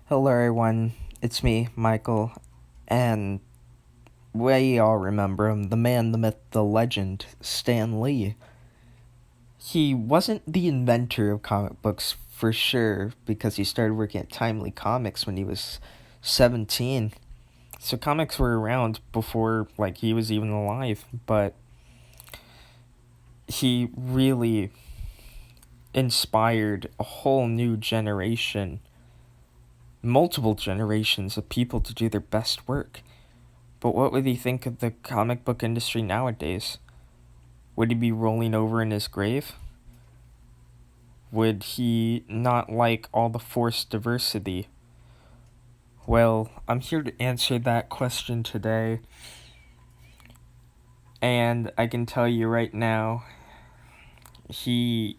Hello everyone, it's me, Michael, and we all remember him, the man, the myth, the legend, Stan Lee. He wasn't the inventor of comic books for sure, because he started working at Timely Comics when he was 17. So comics were around before, he was even alive, but he really inspired a whole new generation, multiple generations of people to do their best work. But what would he think of the comic book industry nowadays? Would he be rolling over in his grave? Would he not like all the forced diversity? Well, I'm here to answer that question today. And I can tell you right now, he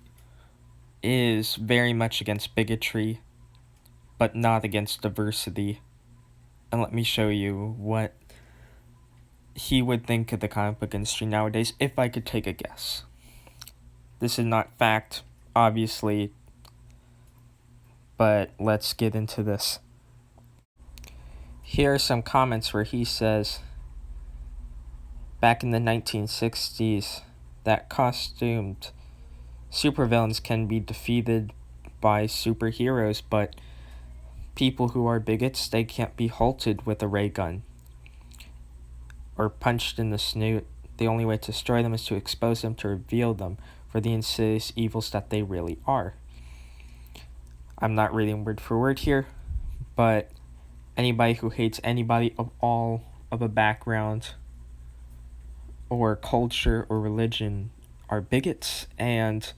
is very much against bigotry, but not against diversity. And let me show you what he would think of the comic book industry nowadays if I could take a guess. This is not fact, obviously, but let's get into this. Here are some comments where he says, back in the 1960s, that costumed supervillains can be defeated by superheroes, but people who are bigots, they can't be halted with a ray gun or punched in the snoot. The only way to destroy them is to expose them, to reveal them for the insidious evils that they really are. I'm not reading word for word here, but anybody who hates anybody of all of a background or culture or religion are bigots, and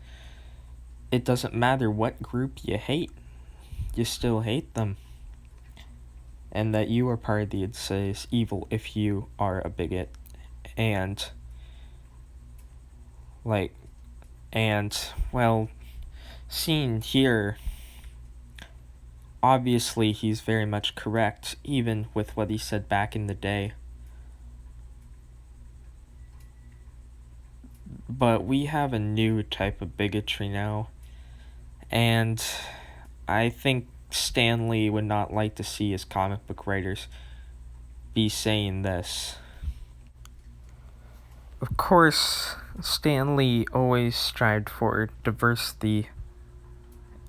it doesn't matter what group you hate, you still hate them. And that you are part of the insidious evil if you are a bigot. And seen here, obviously he's very much correct, even with what he said back in the day. But we have a new type of bigotry now, and I think Stan Lee would not like to see his comic book writers be saying this. Of course, Stan Lee always strived for diversity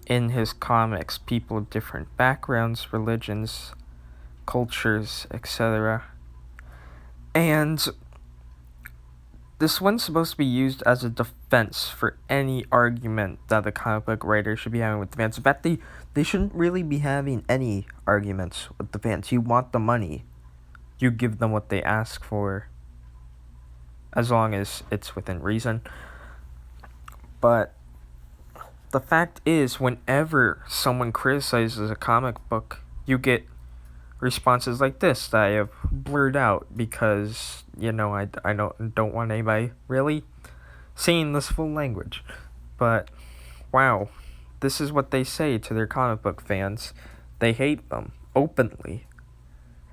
in his comics, people of different backgrounds, religions, cultures, etc. And this wasn't supposed to be used as a defense for any argument that the comic book writer should be having with the fans. In fact, they shouldn't really be having any arguments with the fans. You want the money, you give them what they ask for, as long as it's within reason. But the fact is, whenever someone criticizes a comic book, you get responses like this that I have blurred out because, I don't want anybody really seeing this full language. But, wow, this is what they say to their comic book fans. They hate them openly.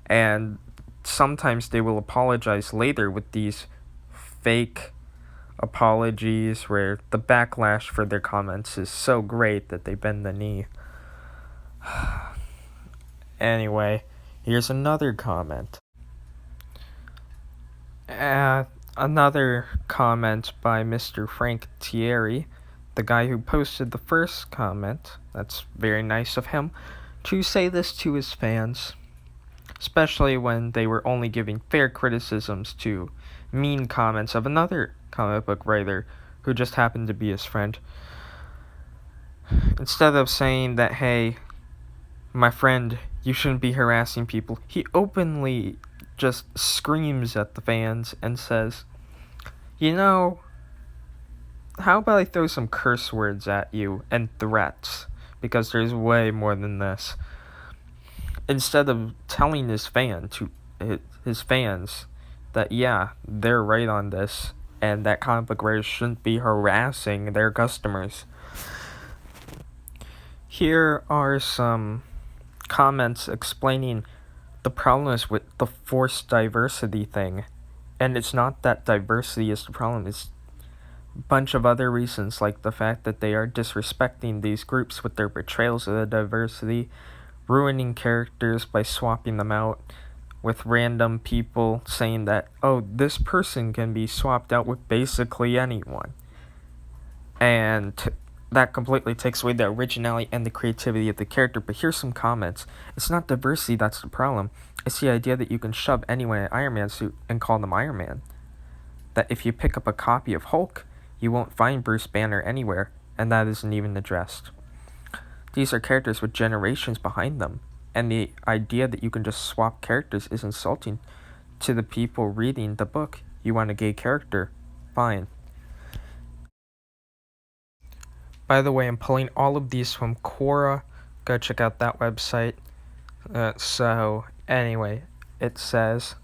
And sometimes they will apologize later with these fake apologies where the backlash for their comments is so great that they bend the knee. Anyway, here's another comment. Another comment by Mr. Frank Thierry, the guy who posted the first comment. That's very nice of him to say this to his fans, especially when they were only giving fair criticisms to mean comments of another comic book writer who just happened to be his friend. Instead of saying that, hey, my friend, you shouldn't be harassing people, he openly just screams at the fans and says, how about I throw some curse words at you and threats, because there's way more than this. Instead of telling his fans that, yeah, they're right on this, and that comic book writers shouldn't be harassing their customers. Here are some comments explaining the problems with the forced diversity thing. And it's not that diversity is the problem, it's a bunch of other reasons, like the fact that they are disrespecting these groups with their portrayals of the diversity, ruining characters by swapping them out with random people, saying that, oh, this person can be swapped out with basically anyone. And that completely takes away the originality and the creativity of the character. But here's some comments. It's not diversity that's the problem. It's the idea that you can shove anyone in an Iron Man suit and call them Iron Man. That if you pick up a copy of Hulk, you won't find Bruce Banner anywhere, and that isn't even addressed. These are characters with generations behind them, and the idea that you can just swap characters is insulting to the people reading the book. You want a gay character? Fine. By the way, I'm pulling all of these from Quora. Go check out that website. So, anyway, it says,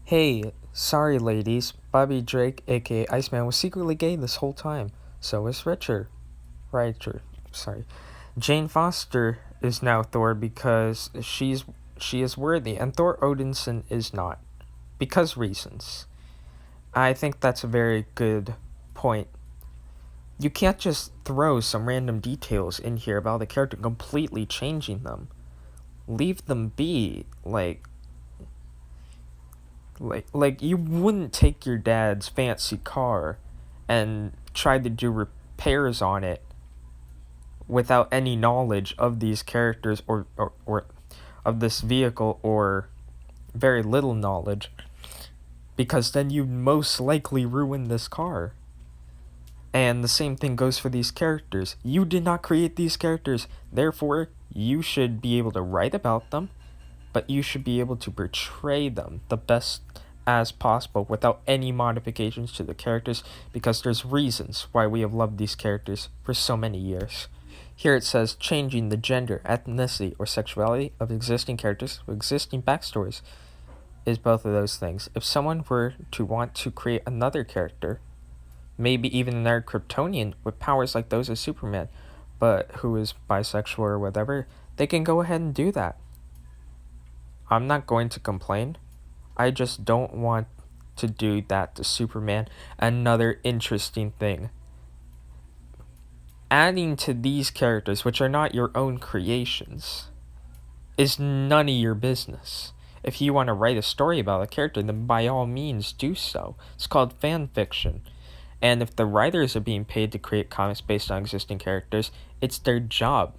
hey, sorry ladies, Bobby Drake, aka Iceman, was secretly gay this whole time. So is Richard. Jane Foster is now Thor because she is worthy, and Thor Odinson is not. Because reasons. I think that's a very good point. You can't just throw some random details in here about the character completely changing them. Leave them be. Like you wouldn't take your dad's fancy car and try to do repairs on it without any knowledge of these characters or of this vehicle, or very little knowledge, because then you'd most likely ruin this car. And the same thing goes for these characters. You did not create these characters, therefore you should be able to write about them, but you should be able to portray them the best as possible without any modifications to the characters, because there's reasons why we have loved these characters for so many years. Here it says changing the gender, ethnicity, or sexuality of existing characters with existing backstories is both of those things. If someone were to want to create another character, maybe even another Kryptonian with powers like those of Superman, but who is bisexual or whatever, they can go ahead and do that. I'm not going to complain. I just don't want to do that to Superman. Another interesting thing. Adding to these characters, which are not your own creations, is none of your business. If you want to write a story about a character, then by all means do so. It's called fan fiction. And if the writers are being paid to create comics based on existing characters, it's their job.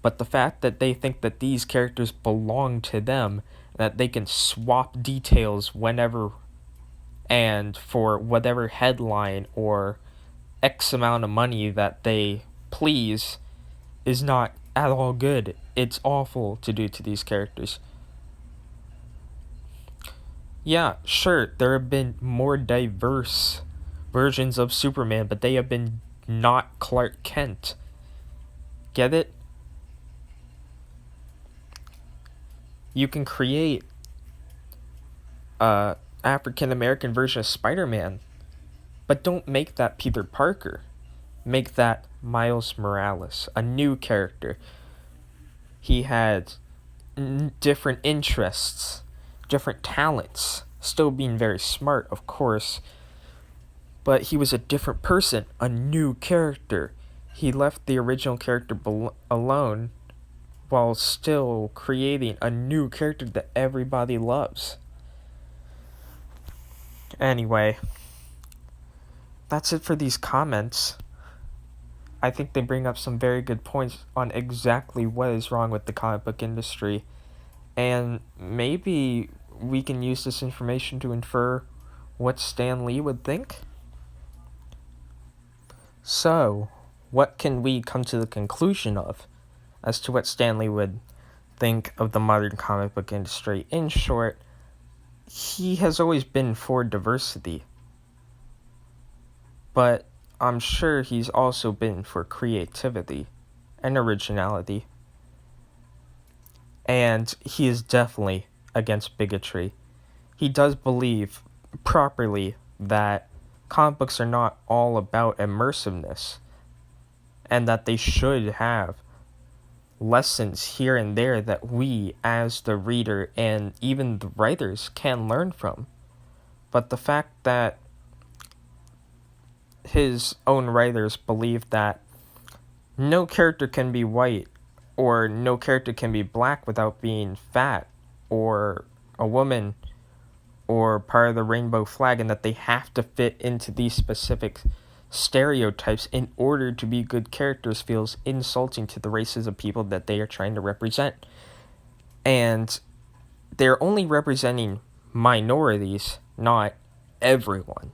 But the fact that they think that these characters belong to them, that they can swap details whenever and for whatever headline or X amount of money that they please, is not at all good. It's awful to do to these characters. Yeah, sure, there have been more diverse versions of Superman, but they have been not Clark Kent. Get it? You can create a African American version of Spider-Man, but don't make that Peter Parker. Make that Miles Morales, a new character. He had different interests, different talents, still being very smart, of course, but he was a different person, a new character. He left the original character alone while still creating a new character that everybody loves. Anyway, that's it for these comments. I think they bring up some very good points on exactly what is wrong with the comic book industry, and maybe we can use this information to infer what Stan Lee would think. So, what can we come to the conclusion of as to what Stan Lee would think of the modern comic book industry? In short, he has always been for diversity, but I'm sure he's also been for creativity and originality. And he is definitely against bigotry. He does believe properly that comic books are not all about immersiveness, and that they should have lessons here and there that we, as the reader and even the writers, can learn from. But the fact that his own writers believe that no character can be white or no character can be black without being fat, or a woman, or part of the rainbow flag, and that they have to fit into these specific stereotypes in order to be good characters feels insulting to the races of people that they are trying to represent. And they're only representing minorities, not everyone,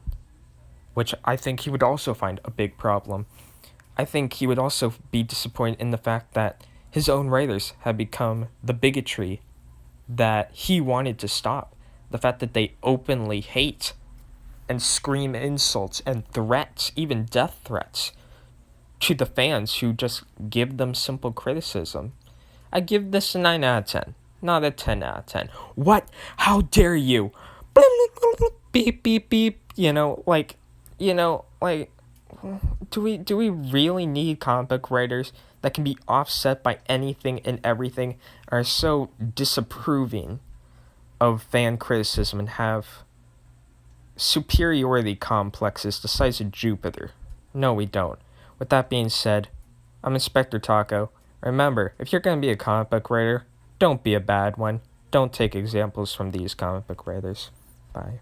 which I think he would also find a big problem. I think he would also be disappointed in the fact that his own writers have become the bigotry that he wanted to stop. The fact that they openly hate and scream insults and threats, even death threats, to the fans who just give them simple criticism. I give this a 9 out of 10, not a 10 out of 10. What? How dare you? Beep, beep, beep. Do we really need comic book writers that can be offset by anything and everything, are so disapproving of fan criticism and have superiority complexes the size of Jupiter? No, we don't. With that being said, I'm Inspector Taco. Remember, if you're going to be a comic book writer, don't be a bad one. Don't take examples from these comic book writers. Bye.